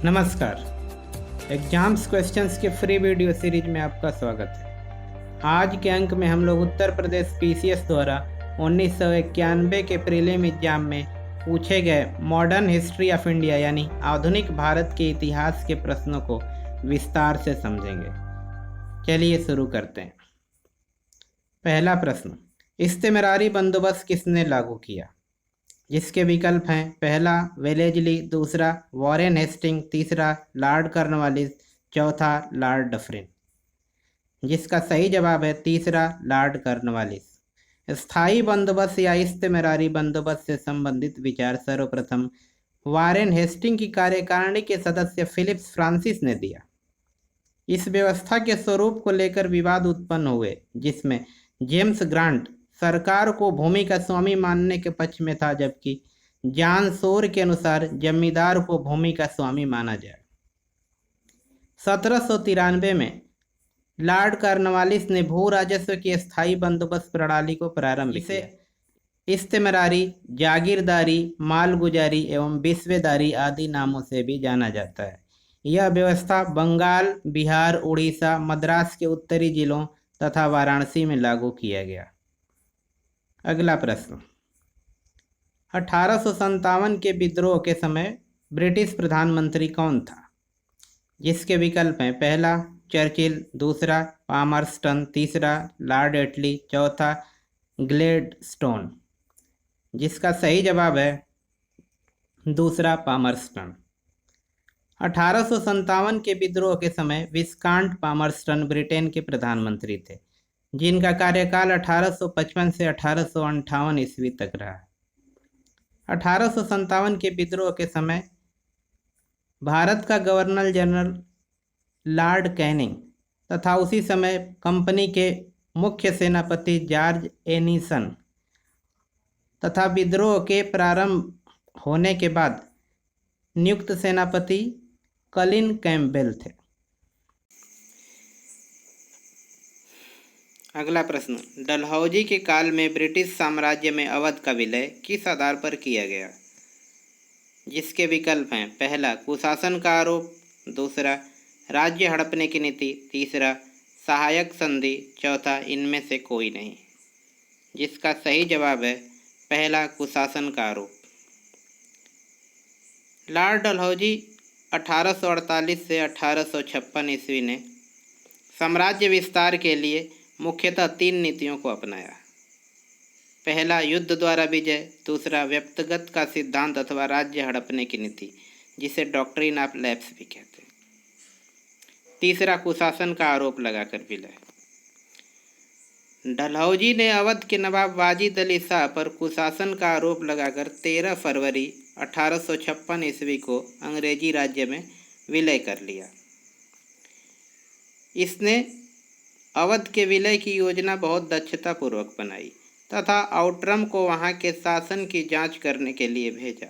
नमस्कार। Exams questions के free video series में आपका स्वागत है। आज के अंक में हम लोग उत्तर प्रदेश पीसीएस द्वारा 1991 के प्रीलिम एग्जाम में पूछे गए मॉडर्न हिस्ट्री ऑफ इंडिया यानी आधुनिक भारत के इतिहास के प्रश्नों को विस्तार से समझेंगे। चलिए शुरू करते हैं। पहला प्रश्न, इस्तेमरारी बंदोबस्त किसने लागू किया? जिसके विकल्प हैं पहला वेलेजली, दूसरा वॉरेन हेस्टिंग, तीसरा लॉर्ड कॉर्नवालिस, चौथा लॉर्ड डफरिन। जिसका सही जवाब है तीसरा लॉर्ड कॉर्नवालिस। स्थायी बंदोबस्त या इस्तेमरारी बंदोबस्त से संबंधित विचार सर्वप्रथम वॉरेन हेस्टिंग की कार्यकारिणी के सदस्य फिलिप्स फ्रांसिस ने दिया। इस व्यवस्था के स्वरूप को लेकर विवाद उत्पन्न हुए, जिसमें जेम्स ग्रांट सरकार को भूमि का स्वामी मानने के पक्ष में था, जबकि जॉन शोर के अनुसार जमींदार को भूमि का स्वामी माना जाए। 1793 में लॉर्ड कॉर्नवालिस ने भू राजस्व की स्थायी बंदोबस्त प्रणाली को प्रारंभ किया। इस्तेमरारी, जागीरदारी, मालगुजारी एवं बिस्वेदारी आदि नामों से भी जाना जाता है। यह व्यवस्था बंगाल, बिहार, उड़ीसा, मद्रास के उत्तरी जिलों तथा वाराणसी में लागू किया गया। अगला प्रश्न, 1857 के विद्रोह के समय ब्रिटिश प्रधानमंत्री कौन था? जिसके विकल्प हैं पहला चर्चिल, दूसरा पामरस्टन, तीसरा लॉर्ड एटली, चौथा ग्लेडस्टोन। जिसका सही जवाब है दूसरा पामरस्टन। 1857 के विद्रोह के समय विस्काउंट पामरस्टन ब्रिटेन के प्रधानमंत्री थे, जिनका कार्यकाल 1855 से 1858 ईस्वी तक रहा। 1857 के विद्रोह के समय भारत का गवर्नर जनरल लॉर्ड कैनिंग तथा उसी समय कंपनी के मुख्य सेनापति जॉर्ज एनीसन तथा विद्रोह के प्रारंभ होने के बाद नियुक्त सेनापति कलिन कैम्पबेल थे। अगला प्रश्न, डलहौजी के काल में ब्रिटिश साम्राज्य में अवध का विलय किस आधार पर किया गया? जिसके विकल्प हैं पहला कुशासन का आरोप, दूसरा राज्य हड़पने की नीति, तीसरा सहायक संधि, चौथा इनमें से कोई नहीं। जिसका सही जवाब है पहला कुशासन का आरोप। लॉर्ड डलहौजी 1848 से 1856 ईस्वी ने साम्राज्य विस्तार के लिए मुख्यतः 3 नीतियों को अपनाया। पहला युद्ध द्वारा विजय, दूसरा व्यक्तिगत का सिद्धांत अथवा राज्य हड़पने की नीति, जिसे डॉक्ट्रिन ऑफ लैप्स भी कहते हैं, तीसरा कुशासन का आरोप लगाकर विलय। डलहौजी ने अवध के नवाब वाजिद अली शाह पर कुशासन का आरोप लगाकर 13 फरवरी 1856 ईस्वी को अंग्रेजी राज्य में विलय कर लिया। इसने अवध के विलय की योजना बहुत दक्षतापूर्वक बनाई तथा आउट्रम को वहां के शासन की जांच करने के लिए भेजा।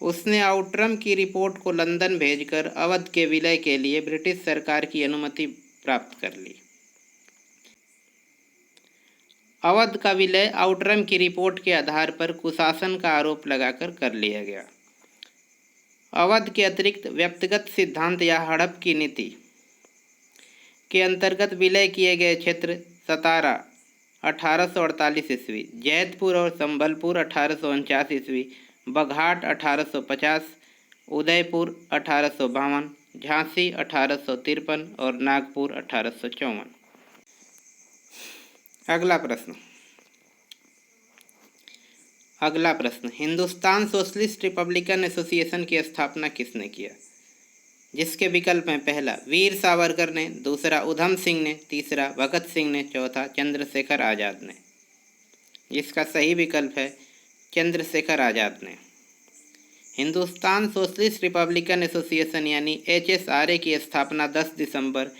उसने आउट्रम की रिपोर्ट को लंदन भेजकर अवध के विलय के लिए ब्रिटिश सरकार की अनुमति प्राप्त कर ली। अवध का विलय आउट्रम की रिपोर्ट के आधार पर कुशासन का आरोप लगाकर कर लिया गया। अवध के अतिरिक्त व्यक्तिगत सिद्धांत या हड़प की नीति के अंतर्गत विलय किए गए क्षेत्र सतारा 1848 ईस्वी, जैतपुर और संबलपुर 1849 ईस्वी, बघाट 1850, उदयपुर 1852, झांसी 1853 और नागपुर 1854। अगला प्रश्न, हिंदुस्तान सोशलिस्ट रिपब्लिकन एसोसिएशन की स्थापना किसने किया? जिसके विकल्प हैं पहला वीर सावरकर ने, दूसरा उधम सिंह ने, तीसरा भगत सिंह ने, चौथा चंद्रशेखर आज़ाद ने। जिसका सही विकल्प है चंद्रशेखर आज़ाद ने। हिंदुस्तान सोशलिस्ट रिपब्लिकन एसोसिएशन यानी HSRA की स्थापना 10 दिसंबर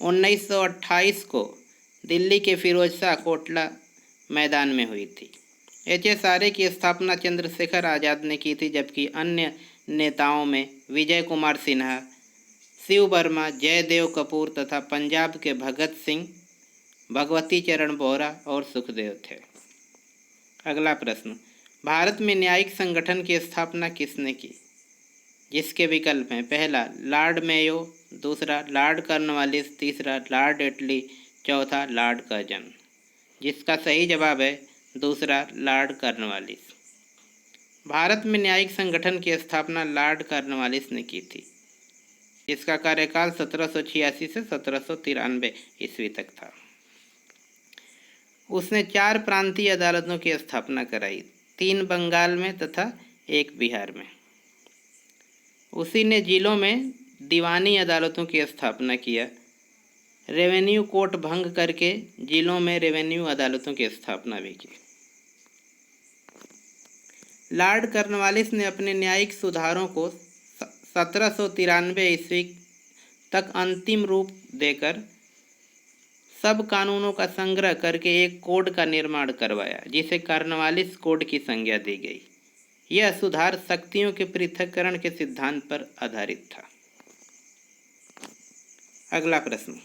1928 को दिल्ली के फिरोज शाह कोटला मैदान में हुई थी। HSRA की स्थापना चंद्रशेखर आज़ाद ने की थी, जबकि अन्य नेताओं में विजय कुमार सिन्हा, शिव वर्मा, जयदेव कपूर तथा पंजाब के भगत सिंह, भगवती चरण बोहरा और सुखदेव थे। अगला प्रश्न, भारत में न्यायिक संगठन की स्थापना किसने की? जिसके विकल्प हैं पहला लॉर्ड मेयो, दूसरा लॉर्ड कॉर्नवालिस, तीसरा लॉर्ड एटली, चौथा लॉर्ड कर्जन। जिसका सही जवाब है दूसरा लॉर्ड कॉर्नवालिस। भारत में न्यायिक संगठन की स्थापना लॉर्ड कॉर्नवालिस ने की थी, जिसका कार्यकाल 1786 से 1793 ईस्वी तक था। उसने 4 प्रांतीय अदालतों की स्थापना कराई, 3 बंगाल में तथा 1 बिहार में। उसी ने जिलों में दीवानी अदालतों की स्थापना किया। रेवेन्यू कोर्ट भंग करके जिलों में रेवेन्यू अदालतों की स्थापना भी की। लॉर्ड कॉर्नवालिस ने अपने न्यायिक सुधारों को 1793 ईस्वी तक अंतिम रूप देकर सब कानूनों का संग्रह करके एक कोड का निर्माण करवाया, जिसे कॉर्नवालिस कोड की संज्ञा दी गई। यह सुधार शक्तियों के पृथक्करण के सिद्धांत पर आधारित था। अगला प्रश्न,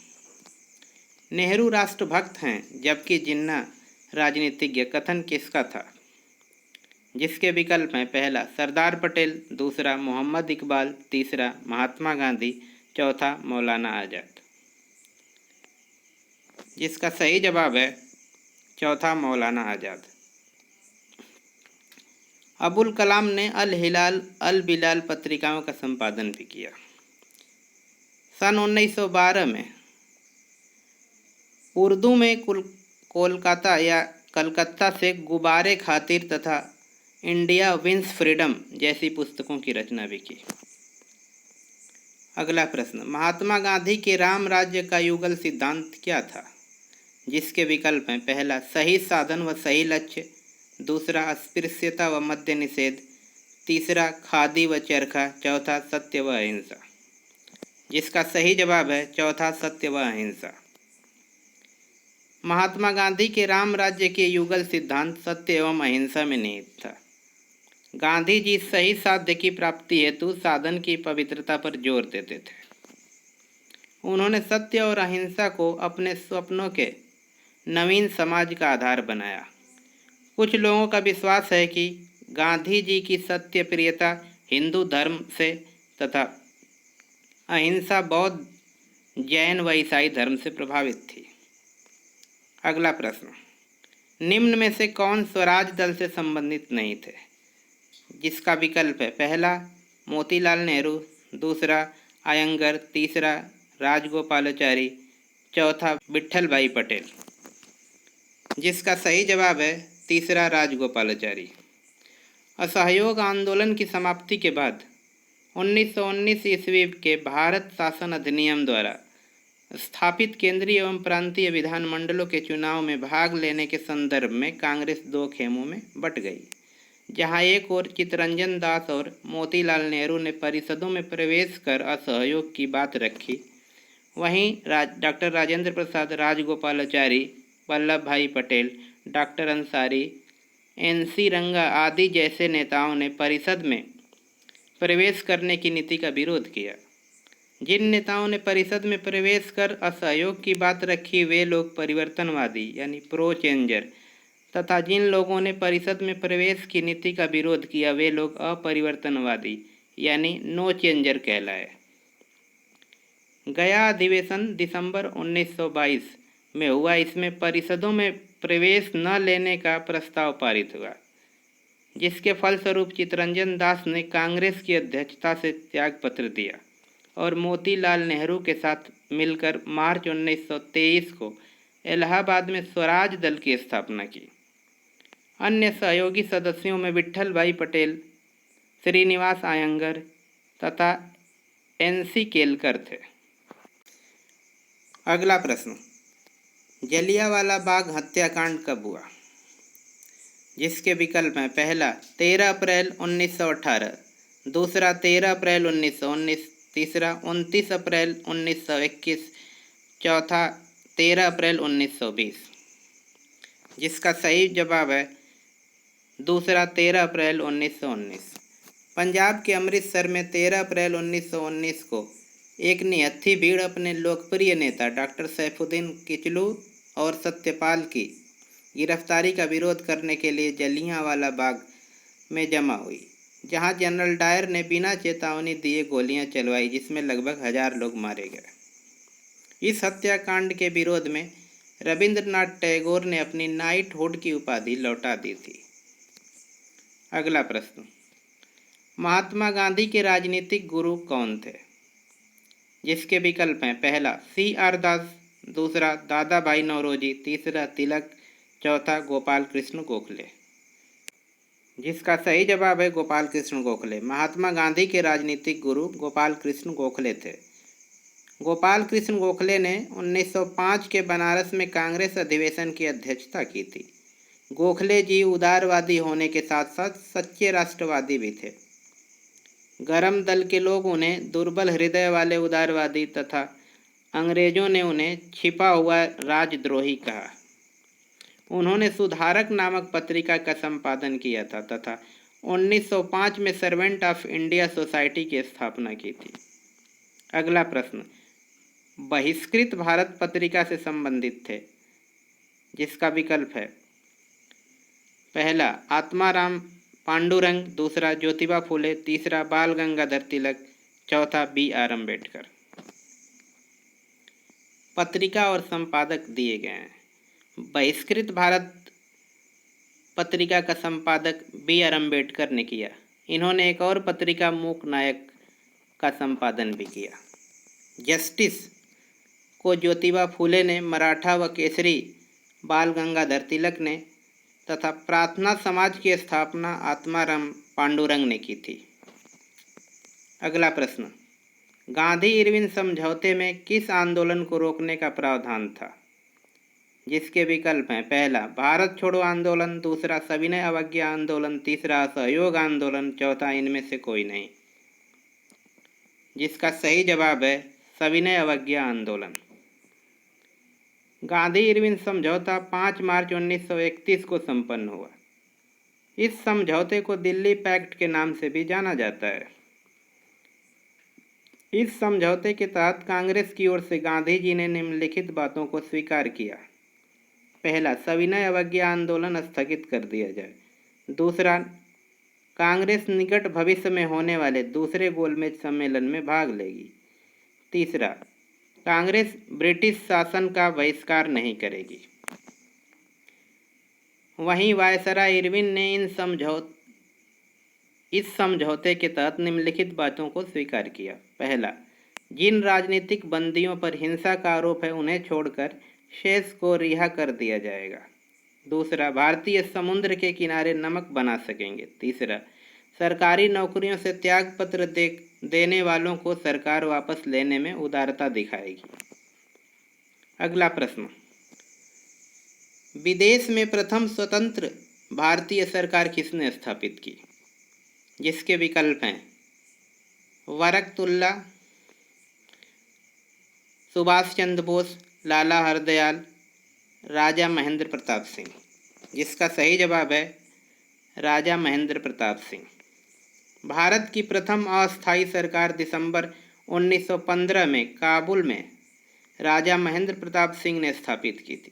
नेहरू राष्ट्रभक्त हैं जबकि जिन्ना राजनीतिज्ञ, कथन किसका था? जिसके विकल्प हैं पहला सरदार पटेल, दूसरा मोहम्मद इकबाल, तीसरा महात्मा गांधी, चौथा मौलाना आज़ाद। जिसका सही जवाब है चौथा मौलाना आज़ाद। अबुल कलाम ने अल हिलाल अल बिलाल पत्रिकाओं का संपादन भी किया। सन 1912 में उर्दू में कोलकाता या कलकत्ता से गुब्बारे खातिर तथा इंडिया विंस फ्रीडम जैसी पुस्तकों की रचना भी की। अगला प्रश्न, महात्मा गांधी के राम राज्य का युगल सिद्धांत क्या था? जिसके विकल्प हैं पहला सही साधन व सही लक्ष्य, दूसरा अस्पृश्यता व मद्य निषेध, तीसरा खादी व चरखा, चौथा सत्य व अहिंसा। जिसका सही जवाब है चौथा सत्य व अहिंसा। महात्मा गांधी के राम राज्य के युगल सिद्धांत सत्य एवं अहिंसा में निहित था। गांधी जी सही साध्य की प्राप्ति हेतु साधन की पवित्रता पर जोर देते थे। उन्होंने सत्य और अहिंसा को अपने स्वप्नों के नवीन समाज का आधार बनाया। कुछ लोगों का विश्वास है कि गांधी जी की सत्य प्रियता हिंदू धर्म से तथा अहिंसा बौद्ध, जैन व ईसाई धर्म से प्रभावित थी। अगला प्रश्न, निम्न में से कौन स्वराज दल से संबंधित नहीं थे? जिसका विकल्प है पहला मोतीलाल नेहरू, दूसरा अयंगर, तीसरा राजगोपालाचारी, चौथा विट्ठल भाई पटेल। जिसका सही जवाब है तीसरा राजगोपालाचारी। असहयोग आंदोलन की समाप्ति के बाद 1919 ईस्वी के भारत शासन अधिनियम द्वारा स्थापित केंद्रीय एवं प्रांतीय विधानमंडलों के चुनाव में भाग लेने के संदर्भ में कांग्रेस 2 खेमों में बट गई, जहां एक ओर चित्तरंजन दास और मोतीलाल नेहरू ने परिषदों में प्रवेश कर असहयोग की बात रखी, वहीं डॉक्टर राजेंद्र प्रसाद, राजगोपालाचारी, वल्लभ भाई पटेल, डॉक्टर अंसारी, NC रंगा आदि जैसे नेताओं ने परिषद में प्रवेश करने की नीति का विरोध किया। जिन नेताओं ने परिषद में प्रवेश कर असहयोग की बात रखी वे लोग परिवर्तनवादी यानी प्रो चेंजर तथा जिन लोगों ने परिषद में प्रवेश की नीति का विरोध किया वे लोग अपरिवर्तनवादी यानी नो चेंजर कहलाए। गया अधिवेशन दिसंबर 1922 में हुआ। इसमें परिषदों में प्रवेश न लेने का प्रस्ताव पारित हुआ, जिसके फलस्वरूप चित्तरंजन दास ने कांग्रेस की अध्यक्षता से त्यागपत्र दिया और मोतीलाल नेहरू के साथ मिलकर मार्च 1923 को इलाहाबाद में स्वराज दल की स्थापना की। अन्य सहयोगी सदस्यों में विट्ठल भाई पटेल, श्रीनिवास अयंगर तथा NC केलकर थे। अगला प्रश्न, जलियांवाला बाग हत्याकांड कब हुआ? जिसके विकल्प हैं पहला 13 अप्रैल 1918, दूसरा 13 अप्रैल 1919, तीसरा 29 अप्रैल 1921, चौथा 13 अप्रैल 1920। जिसका सही जवाब है दूसरा 13 अप्रैल 1919। पंजाब के अमृतसर में 13 अप्रैल 1919 को एक निहत्थी भीड़ अपने लोकप्रिय नेता डॉक्टर सैफुद्दीन किचलू और सत्यपाल की गिरफ्तारी का विरोध करने के लिए जलियांवाला बाग में जमा हुई। जहां जनरल डायर ने बिना चेतावनी दिए गोलियां चलवाई, जिसमें लगभग 1000 लोग मारे गए। इस हत्याकांड के विरोध में रविंद्रनाथ टैगोर ने अपनी नाइटहुड की उपाधि लौटा दी थी। अगला प्रश्न, महात्मा गांधी के राजनीतिक गुरु कौन थे? जिसके विकल्प हैं, पहला C.R. दास, दूसरा दादा भाई नौरोजी, तीसरा तिलक, चौथा गोपाल कृष्ण गोखले। जिसका सही जवाब है गोपाल कृष्ण गोखले। महात्मा गांधी के राजनीतिक गुरु गोपाल कृष्ण गोखले थे। गोपाल कृष्ण गोखले ने 1905 के बनारस में कांग्रेस अधिवेशन की अध्यक्षता की थी। गोखले जी उदारवादी होने के साथ साथ सच्चे राष्ट्रवादी भी थे। गरम दल के लोग उन्हें दुर्बल हृदय वाले उदारवादी तथा अंग्रेजों ने उन्हें छिपा हुआ राजद्रोही कहा। उन्होंने सुधारक नामक पत्रिका का संपादन किया था तथा 1905 में सर्वेंट ऑफ इंडिया सोसाइटी की स्थापना की थी। अगला प्रश्न, बहिष्कृत भारत पत्रिका से संबंधित थे। जिसका विकल्प है, पहला आत्माराम पांडुरंग, दूसरा ज्योतिबा फुले, तीसरा बाल गंगाधर तिलक, चौथा B.R. अम्बेडकर। पत्रिका और संपादक दिए गए हैं। बहिष्कृत भारत पत्रिका का संपादक B.R. अम्बेडकर ने किया। इन्होंने एक और पत्रिका मूक नायक का संपादन भी किया। जस्टिस को ज्योतिबा फुले ने, मराठा व केसरी बाल गंगाधर तिलक ने तथा प्रार्थना समाज की स्थापना आत्माराम पांडुरंग ने की थी। अगला प्रश्न, गांधी इरविन समझौते में किस आंदोलन को रोकने का प्रावधान था? जिसके विकल्प हैं, पहला भारत छोड़ो आंदोलन, दूसरा सविनय अवज्ञा आंदोलन, तीसरा असहयोग आंदोलन, चौथा इनमें से कोई नहीं। जिसका सही जवाब है सविनय अवज्ञा आंदोलन। गांधी इरविन समझौता 5 मार्च 1931 को संपन्न हुआ। इस समझौते को दिल्ली पैक्ट के नाम से भी जाना जाता है। इस समझौते के तहत कांग्रेस की ओर से गांधी जी ने निम्नलिखित बातों को स्वीकार किया। पहला, सविनय अवज्ञा आंदोलन स्थगित कर दिया जाए। दूसरा, कांग्रेस निकट भविष्य में होने वाले दूसरे गोलमेज सम्मेलन में भाग लेगी। तीसरा, कांग्रेस ब्रिटिश शासन का बहिष्कार नहीं करेगी। वहीं वायसराय इरविन ने इस समझौते के तहत निम्नलिखित बातों को स्वीकार किया। पहला, जिन राजनीतिक बंदियों पर हिंसा का आरोप है उन्हें छोड़कर शेष को रिहा कर दिया जाएगा। दूसरा, भारतीय समुद्र के किनारे नमक बना सकेंगे। तीसरा, सरकारी नौकरियों से त्यागपत्र देने वालों को सरकार वापस लेने में उदारता दिखाएगी। अगला प्रश्न, विदेश में प्रथम स्वतंत्र भारतीय सरकार किसने स्थापित की? जिसके विकल्प हैं, वरकतुल्ला, सुभाष चंद्र बोस, लाला हरदयाल, राजा महेंद्र प्रताप सिंह। जिसका सही जवाब है राजा महेंद्र प्रताप सिंह। भारत की प्रथम अस्थायी सरकार दिसंबर 1915 में काबुल में राजा महेंद्र प्रताप सिंह ने स्थापित की थी।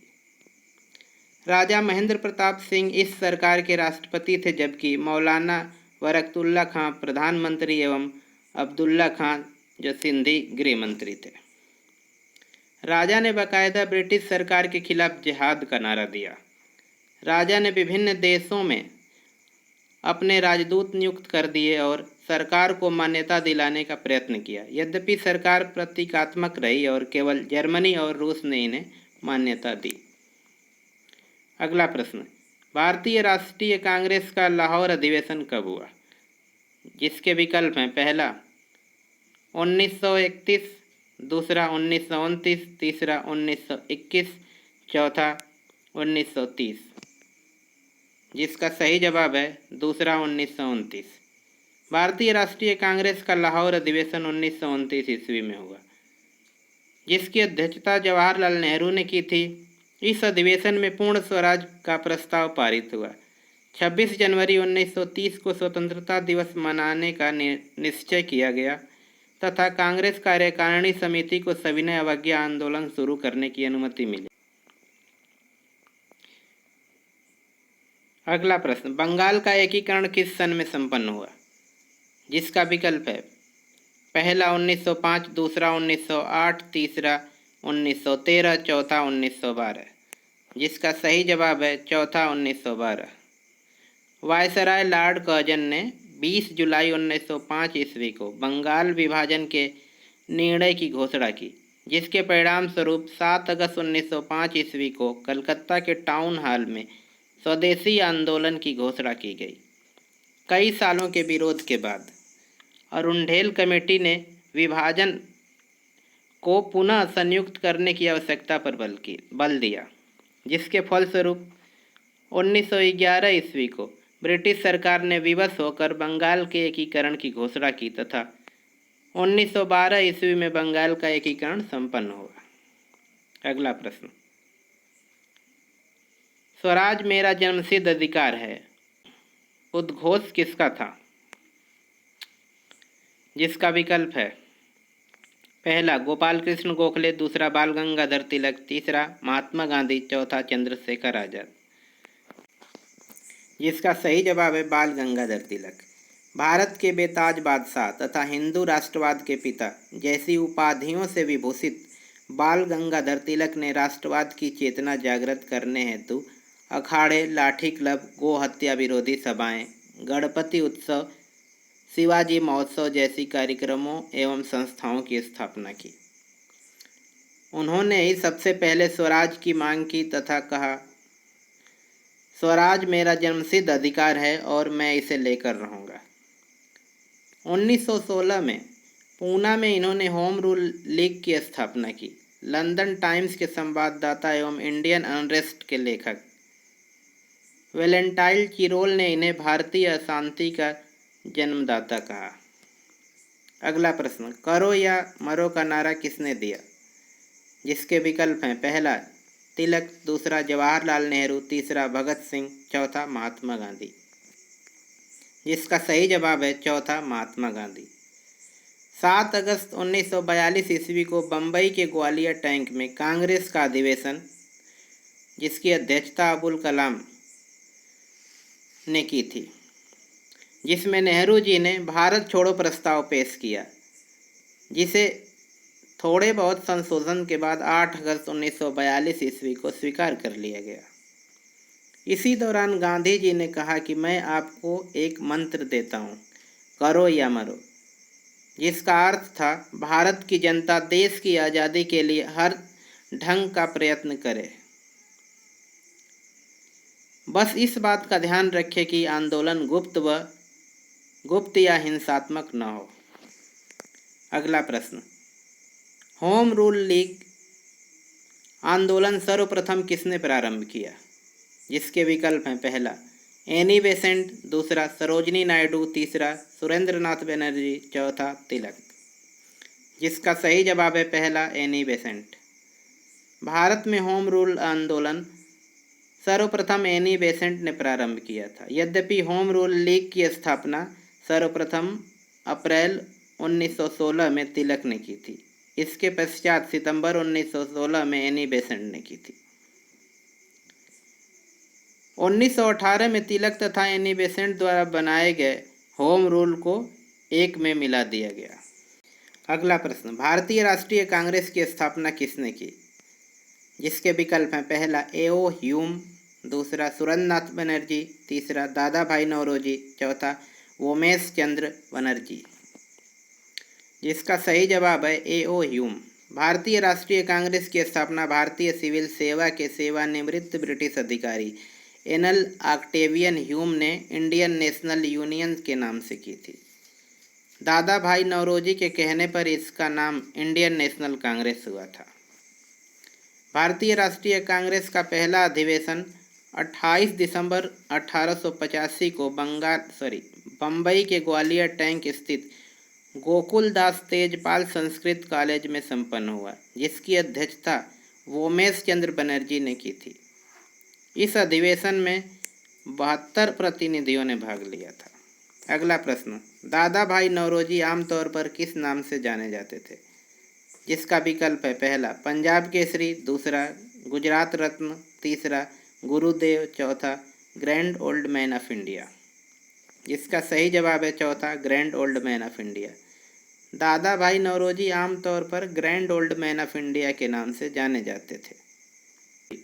राजा महेंद्र प्रताप सिंह इस सरकार के राष्ट्रपति थे, जबकि मौलाना वरकतुल्ला खां प्रधानमंत्री एवं अब्दुल्ला खां जो सिंधी गृह मंत्री थे। राजा ने बाकायदा ब्रिटिश सरकार के खिलाफ जिहाद का नारा दिया। राजा ने विभिन्न देशों में अपने राजदूत नियुक्त कर दिए और सरकार को मान्यता दिलाने का प्रयत्न किया। यद्यपि सरकार प्रतीकात्मक रही और केवल जर्मनी और रूस ने इन्हें मान्यता दी। अगला प्रश्न, भारतीय राष्ट्रीय कांग्रेस का लाहौर अधिवेशन कब हुआ? जिसके विकल्प हैं, पहला 1931, दूसरा 1929, तीसरा 1921, चौथा 1930। जिसका सही जवाब है दूसरा 1929। भारतीय राष्ट्रीय कांग्रेस का लाहौर अधिवेशन 1929 ईस्वी में हुआ, जिसकी अध्यक्षता जवाहरलाल नेहरू ने की थी। इस अधिवेशन में पूर्ण स्वराज का प्रस्ताव पारित हुआ। 26 जनवरी 1930 को स्वतंत्रता दिवस मनाने का निश्चय किया गया तथा कांग्रेस कार्यकारिणी समिति को सविनय अवज्ञा आंदोलन शुरू करने की अनुमति मिली। अगला प्रश्न, बंगाल का एकीकरण किस सन में संपन्न हुआ? जिसका विकल्प है पहला 1905, दूसरा 1908, तीसरा 1913, चौथा 1912। जिसका सही जवाब है चौथा 1912। वायसराय लॉर्ड कर्जन ने 20 जुलाई 1905 ईस्वी को बंगाल विभाजन के निर्णय की घोषणा की, जिसके परिणाम स्वरूप 7 अगस्त 1905 ईस्वी को कलकत्ता के टाउन हॉल में स्वदेशी आंदोलन की घोषणा की गई। कई सालों के विरोध के बाद अरुणडेल कमेटी ने विभाजन को पुनः संयुक्त करने की आवश्यकता पर बल दिया, जिसके फलस्वरूप 1911 ईस्वी को ब्रिटिश सरकार ने विवश होकर बंगाल के एकीकरण की घोषणा की तथा 1912 ईस्वी में बंगाल का एकीकरण संपन्न हुआ। अगला प्रश्न, स्वराज मेरा जन्मसिद्ध अधिकार है उद्घोष किसका था? जिसका विकल्प है पहला गोपाल कृष्ण गोखले, दूसरा बाल गंगाधर तिलक, तीसरा महात्मा गांधी, चौथा चंद्रशेखर आजाद। जिसका सही जवाब है बाल गंगाधर तिलक। भारत के बेताज बादशाह तथा हिंदू राष्ट्रवाद के पिता जैसी उपाधियों से विभूषित बाल गंगाधर तिलक ने राष्ट्रवाद की चेतना जागृत करने हेतु अखाड़े, लाठी क्लब, गो हत्या विरोधी सभाएं, गणपति उत्सव, शिवाजी महोत्सव जैसी कार्यक्रमों एवं संस्थाओं की स्थापना की। उन्होंने ही सबसे पहले स्वराज की मांग की तथा कहा, स्वराज मेरा जन्मसिद्ध अधिकार है और मैं इसे लेकर रहूँगा। 1916 में पूना में इन्होंने होम रूल लीग की स्थापना की। लंदन टाइम्स के संवाददाता एवं इंडियन अनरेस्ट के लेखक वेलेंटाइन चिरोल ने इन्हें भारतीय अशांति का जन्मदाता कहा। अगला प्रश्न, करो या मरो का नारा किसने दिया? जिसके विकल्प हैं पहला तिलक, दूसरा जवाहरलाल नेहरू, तीसरा भगत सिंह, चौथा महात्मा गांधी। जिसका सही जवाब है चौथा महात्मा गांधी। 7 अगस्त 1942 ईस्वी को बम्बई के ग्वालियर टैंक में कांग्रेस का अधिवेशन, जिसकी अध्यक्षता अबुल कलाम ने की थी, जिसमें नेहरू जी ने भारत छोड़ो प्रस्ताव पेश किया, जिसे थोड़े बहुत संशोधन के बाद 8 अगस्त 1942 ईस्वी को स्वीकार कर लिया गया। इसी दौरान गांधी जी ने कहा कि मैं आपको एक मंत्र देता हूँ, करो या मरो, जिसका अर्थ था भारत की जनता देश की आज़ादी के लिए हर ढंग का प्रयत्न करे, बस इस बात का ध्यान रखें कि आंदोलन गुप्त या हिंसात्मक न हो। अगला प्रश्न, होम रूल लीग आंदोलन सर्वप्रथम किसने प्रारंभ किया? जिसके विकल्प हैं पहला एनी बेसेंट, दूसरा सरोजिनी नायडू, तीसरा सुरेंद्रनाथ बनर्जी, चौथा तिलक। जिसका सही जवाब है पहला एनी बेसेंट। भारत में होम रूल आंदोलन सर्वप्रथम एनी बेसेंट ने प्रारंभ किया था। यद्यपि होम रूल लीग की स्थापना सर्वप्रथम अप्रैल 1916 में तिलक ने की थी। इसके पश्चात सितंबर 1916 में एनी बेसेंट ने की थी। 1918 में तिलक तथा एनी बेसेंट द्वारा बनाए गए होम रूल को एक में मिला दिया गया। अगला प्रश्न, भारतीय राष्ट्रीय कांग्रेस की स्थापना किसने की? जिसके विकल्प हैं पहला ए.ओ. ह्यूम, दूसरा सुरेंद्रनाथ बनर्जी, तीसरा दादा भाई नौरोजी, चौथा वोमेश चंद्र बनर्जी। जिसका सही जवाब है ए.ओ. ह्यूम। भारतीय राष्ट्रीय कांग्रेस की स्थापना भारतीय सिविल सेवा के सेवानिवृत्त ब्रिटिश अधिकारी एनल ऑक्टेवियन ह्यूम ने इंडियन नेशनल यूनियन के नाम से की थी। दादा भाई नौरोजी के कहने पर इसका नाम इंडियन नेशनल कांग्रेस हुआ था। भारतीय राष्ट्रीय कांग्रेस का पहला अधिवेशन 28 दिसंबर 1885 को बम्बई के ग्वालियर टैंक स्थित गोकुलदास तेजपाल संस्कृत कॉलेज में संपन्न हुआ, जिसकी अध्यक्षता वोमेश चंद्र बनर्जी ने की थी। इस अधिवेशन में 72 प्रतिनिधियों ने भाग लिया था। अगला प्रश्न, दादा भाई नौरोजी आमतौर पर किस नाम से जाने जाते थे? जिसका विकल्प है पहला पंजाब केसरी, दूसरा गुजरात रत्न, तीसरा गुरुदेव, चौथा grand old man of India. जिसका सही जवाब है चौथा, grand old man of India. दादा भाई नौरोजी आमतौर पर grand old man of India के नाम से जाने जाते थे।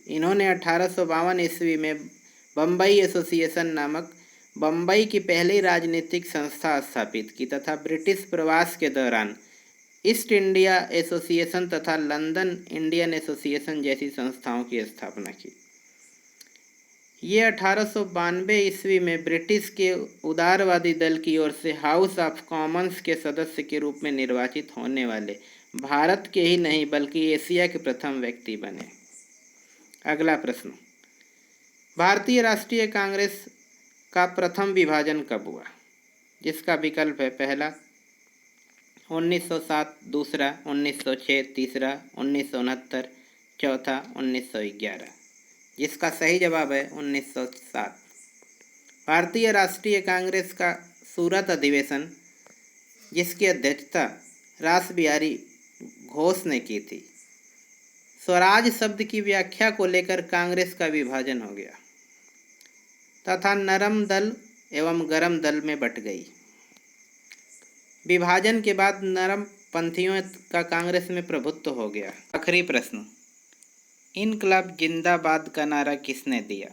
इन्होंने 1852 ईस्वी में बम्बई एसोसिएशन नामक बम्बई की पहली राजनीतिक संस्था स्थापित की तथा ब्रिटिश प्रवास के दौरान ईस्ट इंडिया एसोसिएशन तथा लंदन इंडियन एसोसिएशन जैसी संस्थाओं की स्थापना की। ये 1892 ईस्वी में ब्रिटिश के उदारवादी दल की ओर से हाउस ऑफ कॉमन्स के सदस्य के रूप में निर्वाचित होने वाले भारत के ही नहीं बल्कि एशिया के प्रथम व्यक्ति बने। अगला प्रश्न, भारतीय राष्ट्रीय कांग्रेस का प्रथम विभाजन कब हुआ? जिसका विकल्प है पहला 1907, दूसरा 1906, तीसरा 1969, चौथा 1911। जिसका सही जवाब है 1907। भारतीय राष्ट्रीय कांग्रेस का सूरत अधिवेशन, जिसकी अध्यक्षता रास बिहारी घोष ने की थी, स्वराज शब्द की व्याख्या को लेकर कांग्रेस का विभाजन हो गया तथा नरम दल एवं गरम दल में बट गई। विभाजन के बाद नरम पंथियों का कांग्रेस में प्रभुत्व हो गया। आखिरी प्रश्न, इनकलाब जिंदाबाद का नारा किसने दिया?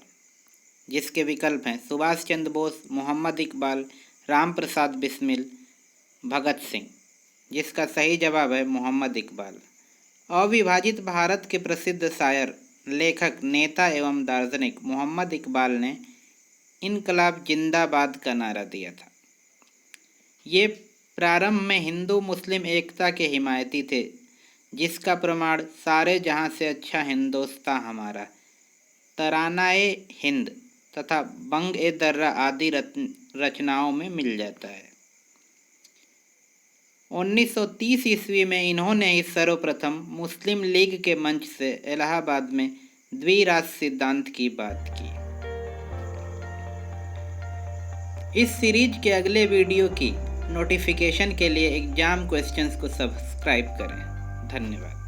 जिसके विकल्प हैं सुभाष चंद्र बोस, मोहम्मद इकबाल, राम प्रसाद बिस्मिल, भगत सिंह। जिसका सही जवाब है मोहम्मद इकबाल। अविभाजित भारत के प्रसिद्ध शायर, लेखक, नेता एवं दार्शनिक मोहम्मद इकबाल ने इनकलाब जिंदाबाद का नारा दिया था। ये प्रारंभ में हिंदू मुस्लिम एकता के हिमायती थे, जिसका प्रमाण सारे जहां से अच्छा हिंदोस्तां हमारा, तरानाए हिंद तथा बंग ए दर्रा आदि रचनाओं में मिल जाता है। 1930 ईस्वी में इन्होंने ही सर्वप्रथम मुस्लिम लीग के मंच से इलाहाबाद में द्विराष्ट्र सिद्धांत की बात की। इस सीरीज के अगले वीडियो की नोटिफिकेशन के लिए एग्जाम क्वेश्चंस को सब्सक्राइब करें। धन्यवाद।